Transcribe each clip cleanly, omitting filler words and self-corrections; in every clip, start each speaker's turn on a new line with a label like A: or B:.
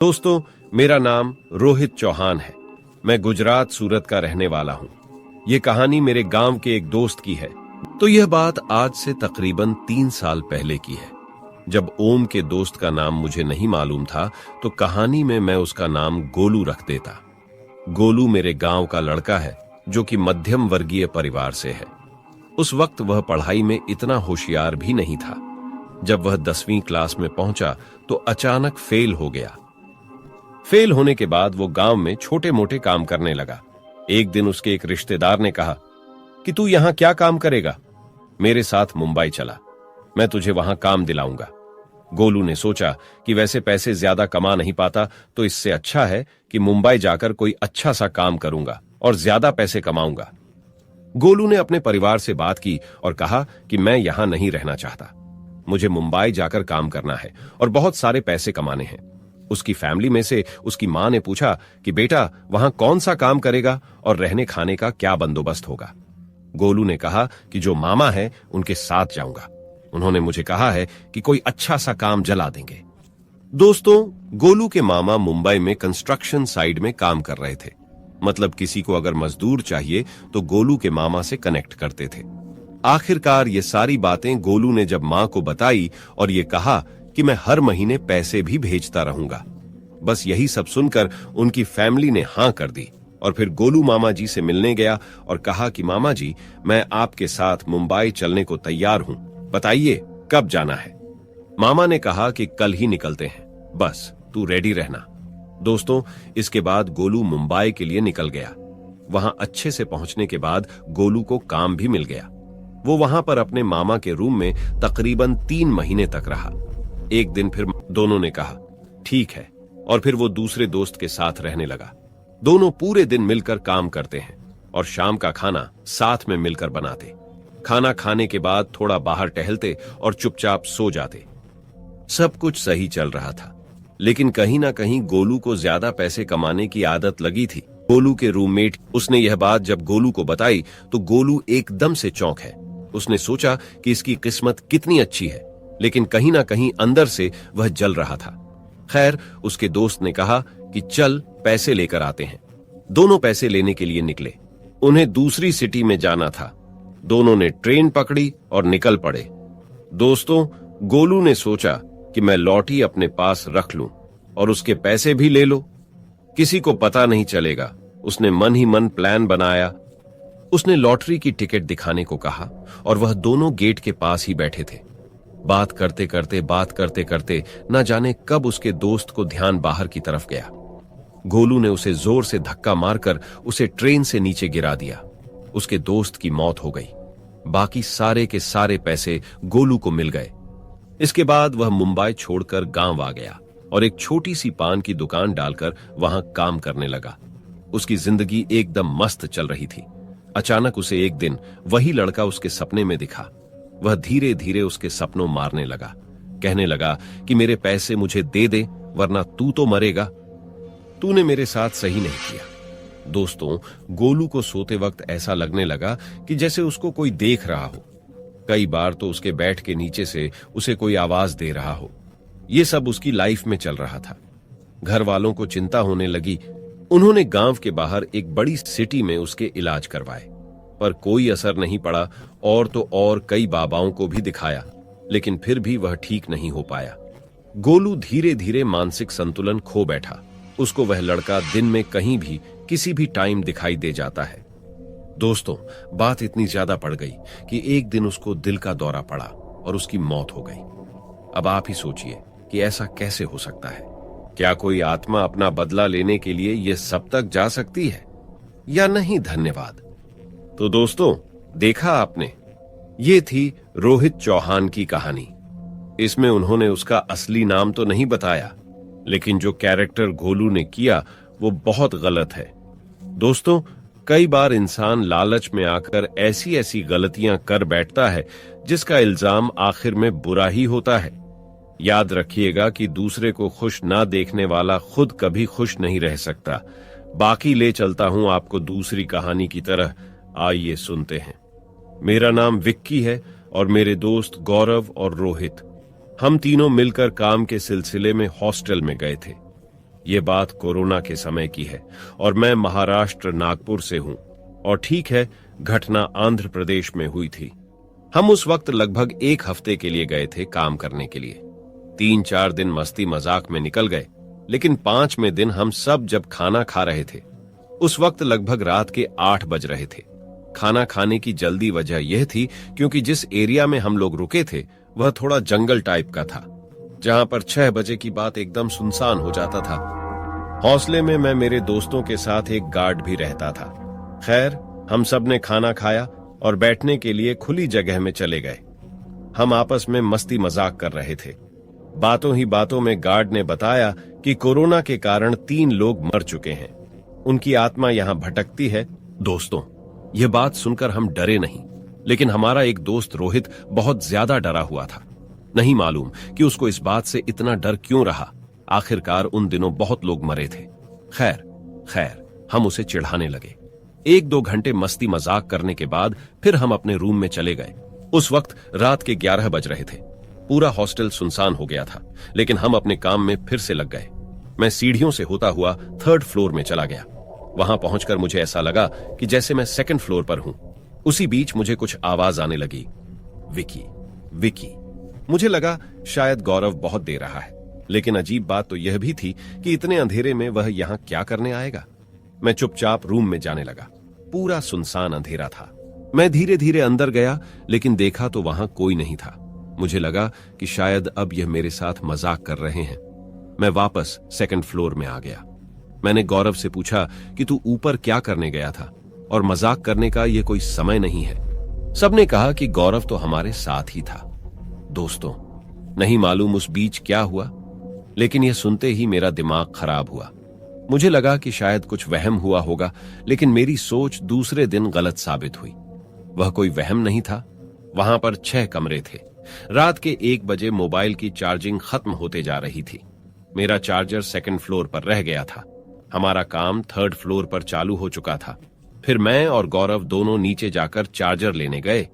A: दोस्तों, मेरा नाम रोहित चौहान है। मैं गुजरात सूरत का रहने वाला हूँ। ये कहानी मेरे गांव के एक दोस्त की है। तो यह बात आज से तकरीबन 3 साल पहले की है। जब ओम के दोस्त का नाम मुझे नहीं मालूम था, तो कहानी में मैं उसका नाम गोलू रख देता। गोलू मेरे गांव का लड़का है, जो कि मध्यम वर्गीय परिवार से है। उस वक्त वह पढ़ाई में इतना होशियार भी नहीं था। जब वह 10वीं क्लास में पहुंचा, तो अचानक फेल हो गया। फेल होने के बाद वो गांव में छोटे मोटे काम करने लगा। एक दिन उसके एक रिश्तेदार ने कहा कि तू यहां क्या काम करेगा? मेरे साथ मुंबई चला, मैं तुझे वहां काम दिलाऊंगा। गोलू ने सोचा कि वैसे पैसे ज्यादा कमा नहीं पाता, तो इससे अच्छा है कि मुंबई जाकर कोई अच्छा सा काम करूंगा और ज्यादा पैसे कमाऊंगा। गोलू ने अपने परिवार से बात की और कहा कि मैं यहां नहीं रहना चाहता। मुझे मुंबई जाकर काम करना है और बहुत सारे पैसे कमाने हैं। उसकी फैमिली में से उसकी मां ने पूछा कि बेटा, वहां कौन सा काम करेगा और रहने खाने का क्या बंदोबस्त होगा? गोलू ने कहा कि जो मामा है उनके साथ जाऊंगा। उन्होंने मुझे कहा है कि कोई अच्छा सा काम जला देंगे। दोस्तों, गोलू के मामा मुंबई में कंस्ट्रक्शन साइट में काम कर रहे थे। मतलब किसी को अगर मजदूर चाहिए तो गोलू के मामा से कनेक्ट करते थे। आखिरकार ये सारी बातें गोलू ने जब मां को बताई और ये कहा कि मैं हर महीने पैसे भी भेजता रहूंगा, बस यही सब सुनकर उनकी फैमिली ने हां कर दी। और फिर गोलू मामा जी से मिलने गया और कहा कि मामा जी, मैं आपके साथ मुंबई चलने को तैयार हूं, बताइए कब जाना है? मामा ने कहा कि कल ही निकलते हैं, बस तू रेडी रहना। दोस्तों, इसके बाद गोलू मुंबई के लिए निकल गया। वहां अच्छे से पहुंचने के बाद गोलू को काम भी मिल गया। वो वहां पर अपने मामा के रूम में तकरीबन 3 महीने तक रहा। एक दिन फिर दोनों ने कहा ठीक है, और फिर वो दूसरे दोस्त के साथ रहने लगा। दोनों पूरे दिन मिलकर काम करते हैं और शाम का खाना साथ में मिलकर बनाते। खाना खाने के बाद थोड़ा बाहर टहलते और चुपचाप सो जाते। सब कुछ सही चल रहा था, लेकिन कहीं ना कहीं गोलू को ज्यादा पैसे कमाने की आदत लगी थी। गोलू के रूममेट, उसने यह बात जब गोलू को बताई तो गोलू एकदम से चौंक है। उसने सोचा कि इसकी किस्मत कितनी अच्छी है, लेकिन कहीं ना कहीं अंदर से वह जल रहा था। खैर, उसके दोस्त ने कहा कि चल पैसे लेकर आते हैं। दोनों पैसे लेने के लिए निकले। उन्हें दूसरी सिटी में जाना था। दोनों ने ट्रेन पकड़ी और निकल पड़े। दोस्तों, गोलू ने सोचा कि मैं लॉटरी अपने पास रख लूं और उसके पैसे भी ले लो, किसी को पता नहीं चलेगा। उसने मन ही मन प्लान बनाया। उसने लॉटरी की टिकट दिखाने को कहा और वह दोनों गेट के पास ही बैठे थे। बात करते करते न जाने कब उसके दोस्त को ध्यान बाहर की तरफ गया। गोलू ने उसे जोर से धक्का मारकर उसे ट्रेन से नीचे गिरा दिया। उसके दोस्त की मौत हो गई। बाकी सारे के सारे पैसे गोलू को मिल गए। इसके बाद वह मुंबई छोड़कर गांव आ गया और एक छोटी सी पान की दुकान डालकर वहां काम करने लगा। उसकी जिंदगी एकदम मस्त चल रही थी। अचानक उसे एक दिन वही लड़का उसके सपने में दिखा। वह धीरे धीरे उसके सपनों मारने लगा। कहने लगा कि मेरे पैसे मुझे दे दे, वरना तू तो मरेगा। तूने मेरे साथ सही नहीं किया। दोस्तों, गोलू को सोते वक्त ऐसा लगने लगा कि जैसे उसको कोई देख रहा हो। कई बार तो उसके बेड के नीचे से उसे कोई आवाज दे रहा हो। ये सब उसकी लाइफ में चल रहा था। घर वालों को चिंता होने लगी। उन्होंने गांव के बाहर एक बड़ी सिटी में उसके इलाज करवाए, पर कोई असर नहीं पड़ा। और तो और कई बाबाओं को भी दिखाया, लेकिन फिर भी वह ठीक नहीं हो पाया। गोलू धीरे धीरे मानसिक संतुलन खो बैठा। उसको वह लड़का दिन में कहीं भी किसी भी टाइम दिखाई दे जाता है। दोस्तों, बात इतनी ज्यादा पड़ गई कि एक दिन उसको दिल का दौरा पड़ा और उसकी मौत हो गई। अब आप ही सोचिए कि ऐसा कैसे हो सकता है? क्या कोई आत्मा अपना बदला लेने के लिए यह सब तक जा सकती है या नहीं? धन्यवाद। तो दोस्तों, देखा आपने, ये थी रोहित चौहान की कहानी। इसमें उन्होंने उसका असली नाम तो नहीं बताया, लेकिन जो कैरेक्टर गोलू ने किया वो बहुत गलत है। दोस्तों, कई बार इंसान लालच में आकर ऐसी ऐसी गलतियां कर बैठता है जिसका इल्जाम आखिर में बुरा ही होता है। याद रखिएगा कि दूसरे को खुश ना देखने वाला खुद कभी खुश नहीं रह सकता। बाकी ले चलता हूं आपको दूसरी कहानी की तरह। आइए सुनते हैं। मेरा नाम विक्की है और मेरे दोस्त गौरव और रोहित, हम तीनों मिलकर काम के सिलसिले में हॉस्टल में गए थे। ये बात कोरोना के समय की है और मैं महाराष्ट्र नागपुर से हूं। और ठीक है, घटना आंध्र प्रदेश में हुई थी। हम उस वक्त लगभग 1 हफ्ते के लिए गए थे काम करने के लिए। 3-4 दिन मस्ती मजाक में निकल गए, लेकिन 5वें दिन हम सब जब खाना खा रहे थे, उस वक्त लगभग रात के 8 बज रहे थे। खाना खाने की जल्दी वजह यह थी क्योंकि जिस एरिया में हम लोग रुके थे वह थोड़ा जंगल टाइप का था, जहां पर 6 बजे की बात एकदम सुनसान हो जाता था। हौसले में मैं मेरे दोस्तों के साथ एक गार्ड भी रहता था। खैर, हम सब ने खाना खाया और बैठने के लिए खुली जगह में चले गए। हम आपस में मस्ती मजाक कर रहे थे। बातों ही बातों में गार्ड ने बताया कि कोरोना के कारण 3 लोग मर चुके हैं, उनकी आत्मा यहां भटकती है। दोस्तों, यह बात सुनकर हम डरे नहीं, लेकिन हमारा एक दोस्त रोहित बहुत ज्यादा डरा हुआ था। नहीं मालूम कि उसको इस बात से इतना डर क्यों रहा। आखिरकार उन दिनों बहुत लोग मरे थे। खैर हम उसे चिढ़ाने लगे। 1-2 घंटे मस्ती मजाक करने के बाद फिर हम अपने रूम में चले गए। उस वक्त रात के 11 बज रहे थे। पूरा हॉस्टल सुनसान हो गया था, लेकिन हम अपने काम में फिर से लग गए। मैं सीढ़ियों से होता हुआ 3rd फ्लोर में चला गया। वहां पहुंचकर मुझे ऐसा लगा कि जैसे मैं 2nd फ्लोर पर हूं। उसी बीच मुझे कुछ आवाज आने लगी, विकी विकी। मुझे लगा शायद गौरव बहुत दे रहा है, लेकिन अजीब बात तो यह भी थी कि इतने अंधेरे में वह यहां क्या करने आएगा। मैं चुपचाप रूम में जाने लगा। पूरा सुनसान अंधेरा था। मैं धीरे धीरे अंदर गया, लेकिन देखा तो वहां कोई नहीं था। मुझे लगा कि शायद अब यह मेरे साथ मजाक कर रहे हैं। मैं वापस 2nd फ्लोर में आ गया। मैंने गौरव से पूछा कि तू ऊपर क्या करने गया था, और मजाक करने का यह कोई समय नहीं है। सबने कहा कि गौरव तो हमारे साथ ही था। दोस्तों, नहीं मालूम उस बीच क्या हुआ, लेकिन यह सुनते ही मेरा दिमाग खराब हुआ। मुझे लगा कि शायद कुछ वहम हुआ होगा, लेकिन मेरी सोच दूसरे दिन गलत साबित हुई। वह कोई वहम नहीं था। वहां पर 6 कमरे थे। रात के 1 बजे मोबाइल की चार्जिंग खत्म होते जा रही थी। मेरा चार्जर 2nd फ्लोर पर रह गया था। हमारा काम 3rd फ्लोर पर चालू हो चुका था। फिर मैं और गौरव दोनों नीचे जाकर चार्जर लेने गए।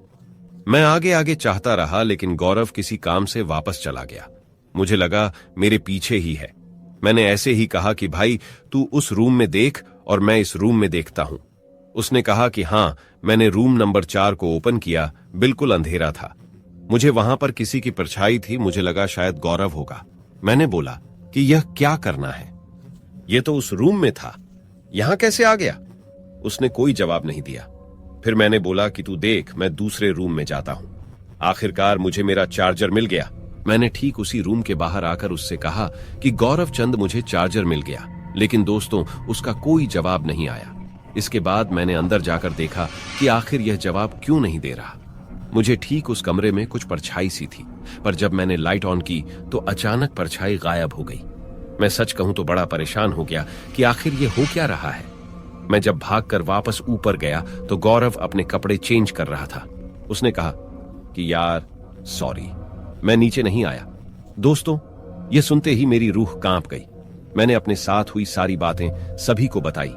A: मैं आगे आगे चाहता रहा, लेकिन गौरव किसी काम से वापस चला गया। मुझे लगा मेरे पीछे ही है। मैंने ऐसे ही कहा कि भाई, तू उस रूम में देख और मैं इस रूम में देखता हूं। उसने कहा कि हां। मैंने रूम नंबर 4 को ओपन किया। बिल्कुल अंधेरा था। मुझे वहां पर किसी की परछाई थी। मुझे लगा शायद गौरव होगा। मैंने बोला कि यह क्या करना है, यह तो उस रूम में था, यहां कैसे आ गया? उसने कोई जवाब नहीं दिया। फिर मैंने बोला कि तू देख, मैं दूसरे रूम में जाता हूं। आखिरकार मुझे मेरा चार्जर मिल गया। मैंने ठीक उसी रूम के बाहर आकर उससे कहा कि गौरव चंद, मुझे चार्जर मिल गया। लेकिन दोस्तों, उसका कोई जवाब नहीं आया। इसके बाद मैंने अंदर जाकर देखा कि आखिर यह जवाब क्यों नहीं दे रहा। मुझे ठीक उस कमरे में कुछ परछाई सी थी, पर जब मैंने लाइट ऑन की तो अचानक परछाई गायब हो गई। मैं सच कहूं तो बड़ा परेशान हो गया कि आखिर ये हो क्या रहा है। मैं जब भागकर वापस ऊपर गया तो गौरव अपने कपड़े चेंज कर रहा था। उसने कहा कि यार सॉरी, मैं नीचे नहीं आया। दोस्तों, यह सुनते ही मेरी रूह कांप गई। मैंने अपने साथ हुई सारी बातें सभी को बताई।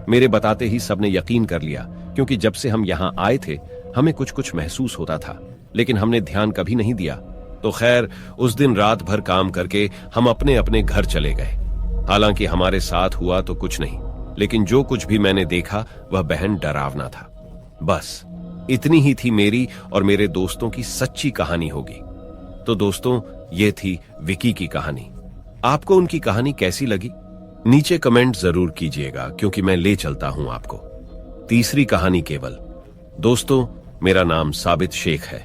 A: मेरे बताते ही सबने यकीन कर लिया, क्योंकि जब से हम यहां आए थे हमें कुछ कुछ महसूस होता था, लेकिन हमने ध्यान कभी नहीं दिया। तो खैर, उस दिन रात भर काम करके हम अपने अपने घर चले गए। हालांकि हमारे साथ हुआ तो कुछ नहीं, लेकिन जो कुछ भी मैंने देखा वह बेहद डरावना था। बस इतनी ही थी मेरी और मेरे दोस्तों की सच्ची कहानी होगी। तो दोस्तों, ये थी विकी की कहानी। आपको उनकी कहानी कैसी लगी? नीचे कमेंट जरूर कीजिएगा, क्योंकि मैं ले चलता हूं आपको तीसरी कहानी केवल। दोस्तों, मेरा नाम साबित शेख है।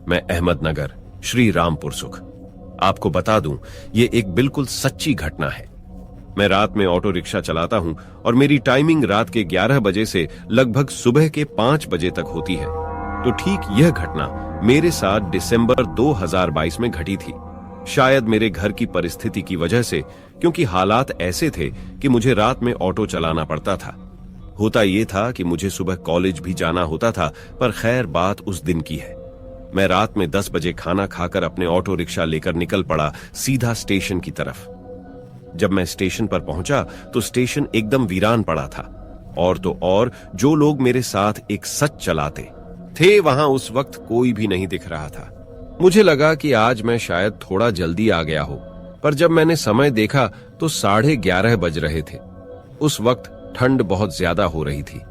A: मैं अहमदनगर, श्री रामपुर सुख। आपको बता दूं, ये एक बिल्कुल सच्ची घटना है। मैं रात में ऑटो रिक्शा चलाता हूं और मेरी टाइमिंग रात के 11 बजे से लगभग सुबह के 5 बजे तक होती है। तो ठीक यह घटना मेरे साथ दिसंबर 2022 में घटी थी। शायद मेरे घर की परिस्थिति की वजह से, क्योंकि हालात ऐसे थे कि मुझे रात में ऑटो चलाना पड़ता था। होता यह था कि मुझे सुबह कॉलेज भी जाना होता था, पर खैर बात उस दिन की है। मैं रात में 10 बजे खाना खाकर अपने ऑटो रिक्शा लेकर निकल पड़ा सीधा स्टेशन की तरफ। जब मैं स्टेशन पर पहुंचा तो स्टेशन एकदम वीरान पड़ा था। और तो और, जो लोग मेरे साथ एक सच चलाते थे वहां उस वक्त कोई भी नहीं दिख रहा था। मुझे लगा कि आज मैं शायद थोड़ा जल्दी आ गया हो, पर जब मैंने समय देखा तो 11:30 बज रहे थे। उस वक्त ठंड बहुत ज्यादा हो रही थी।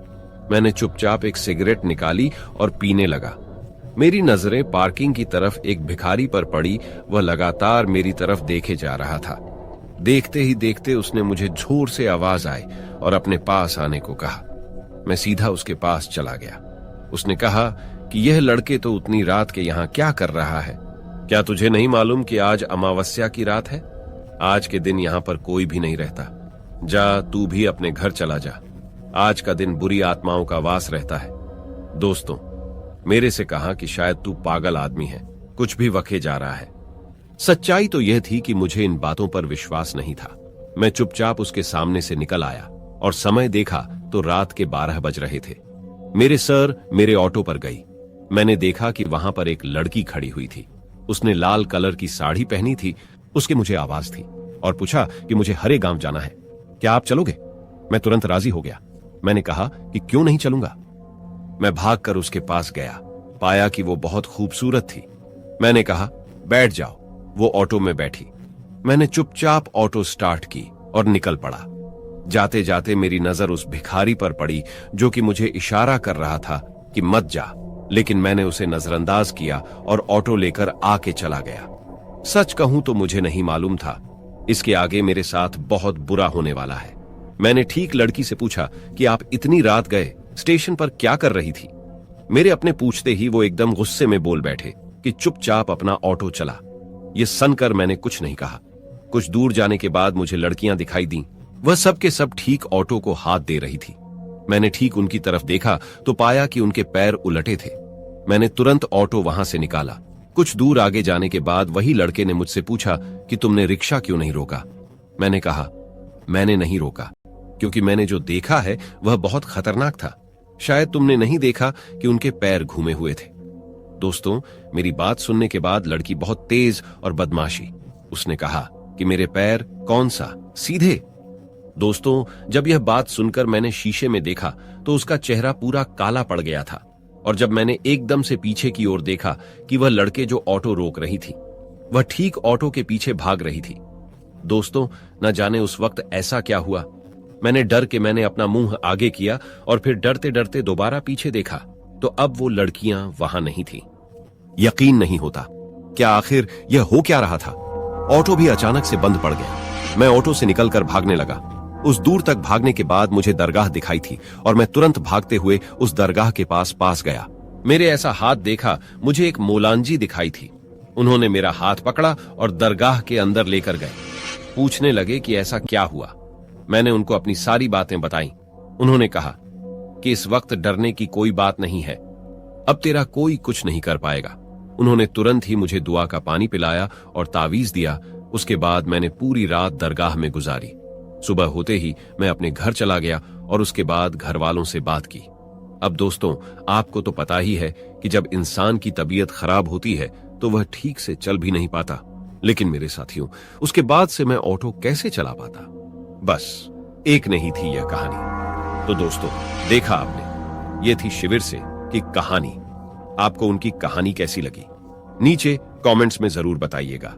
A: मैंने चुपचाप एक सिगरेट निकाली और पीने लगा। मेरी नजरें पार्किंग की तरफ एक भिखारी पर पड़ी। वह लगातार मेरी तरफ देखे जा रहा था। देखते ही देखते उसने मुझे जोर से आवाज आई और अपने पास आने को कहा। मैं सीधा उसके पास चला गया। उसने कहा कि यह लड़के तो उतनी रात के यहाँ क्या कर रहा है? क्या तुझे नहीं मालूम कि आज अमावस्या की रात है? आज के दिन यहाँ पर कोई भी नहीं रहता। जा, तू भी अपने घर चला जा। आज का दिन बुरी आत्माओं का वास रहता है। दोस्तों, मेरे से कहा कि शायद तू पागल आदमी है, कुछ भी वखे जा रहा है। सच्चाई तो यह थी कि मुझे इन बातों पर विश्वास नहीं था। मैं चुपचाप उसके सामने से निकल आया और समय देखा तो रात के 12 बज रहे थे। मेरे सर मेरे ऑटो पर गई। मैंने देखा कि वहां पर एक लड़की खड़ी हुई थी। उसने लाल कलर की साड़ी पहनी थी। उसके मुझे आवाज थी और पूछा कि मुझे हरे गांव जाना है, क्या आप चलोगे? मैं तुरंत राजी हो गया। मैंने कहा कि क्यों नहीं चलूंगा। मैं भागकर उसके पास गया। पाया कि वो बहुत खूबसूरत थी। मैंने कहा बैठ जाओ। वो ऑटो में बैठी। मैंने चुपचाप ऑटो स्टार्ट की और निकल पड़ा। जाते जाते मेरी नजर उस भिखारी पर पड़ी जो कि मुझे इशारा कर रहा था कि मत जा, लेकिन मैंने उसे नजरअंदाज किया और ऑटो लेकर आके चला गया। सच कहूं तो मुझे नहीं मालूम था इसके आगे मेरे साथ बहुत बुरा होने वाला है। मैंने ठीक लड़की से पूछा कि आप इतनी रात गए, स्टेशन पर क्या कर रही थी? मेरे अपने पूछते ही वो एकदम गुस्से में बोल बैठे कि चुपचाप अपना ऑटो चला। ये सुनकर मैंने कुछ नहीं कहा। कुछ दूर जाने के बाद मुझे लड़कियां दिखाई दी। वह सब के सब ठीक ऑटो को हाथ दे रही थी। मैंने ठीक उनकी तरफ देखा तो पाया कि उनके पैर उलटे थे। मैंने तुरंत ऑटो वहां से निकाला। कुछ दूर आगे जाने के बाद वही लड़के ने मुझसे पूछा कि तुमने रिक्शा क्यों नहीं रोका? मैंने कहा मैंने नहीं रोका क्योंकि मैंने जो देखा है वह बहुत खतरनाक था। शायद तुमने नहीं देखा कि उनके पैर घूमे हुए थे। दोस्तों, मेरी बात सुनने के बाद लड़की बहुत तेज और बदमाशी। उसने कहा कि मेरे पैर कौन सा, सीधे? दोस्तों, जब यह बात सुनकर मैंने शीशे में देखा तो उसका चेहरा पूरा काला पड़ गया था। और जब मैंने एकदम से पीछे की ओर देखा कि वह लड़के जो ऑटो रोक रही थी वह ठीक ऑटो के पीछे भाग रही थी। दोस्तों, न जाने उस वक्त ऐसा क्या हुआ। मैंने डर के मैंने अपना मुंह आगे किया और फिर डरते डरते दोबारा पीछे देखा तो अब वो लड़कियां वहां नहीं थी। यकीन नहीं होता, क्या आखिर यह हो क्या रहा था? ऑटो भी अचानक से बंद पड़ गया। मैं ऑटो से निकलकर भागने लगा। उस दूर तक भागने के बाद मुझे दरगाह दिखाई थी और मैं तुरंत भागते हुए उस दरगाह के पास गया। मेरे ऐसा हाथ देखा, मुझे एक मौलांजी दिखाई थी। उन्होंने मेरा हाथ पकड़ा और दरगाह के अंदर लेकर गए। पूछने लगे कि ऐसा क्या हुआ। मैंने उनको अपनी सारी बातें बताई। उन्होंने कहा कि इस वक्त डरने की कोई बात नहीं है, अब तेरा कोई कुछ नहीं कर पाएगा। उन्होंने तुरंत ही मुझे दुआ का पानी पिलाया और तावीज दिया। उसके बाद मैंने पूरी रात दरगाह में गुजारी। सुबह होते ही मैं अपने घर चला गया और उसके बाद घर वालों से बात की। अब दोस्तों, आपको तो पता ही है कि जब इंसान की तबीयत खराब होती है तो वह ठीक से चल भी नहीं पाता। लेकिन मेरे साथियों, उसके बाद से मैं ऑटो कैसे चला पाता? बस एक नहीं थी यह कहानी। तो दोस्तों, देखा आपने, यह थी शिविर से की कहानी। आपको उनकी कहानी कैसी लगी? नीचे कमेंट्स में जरूर बताइएगा।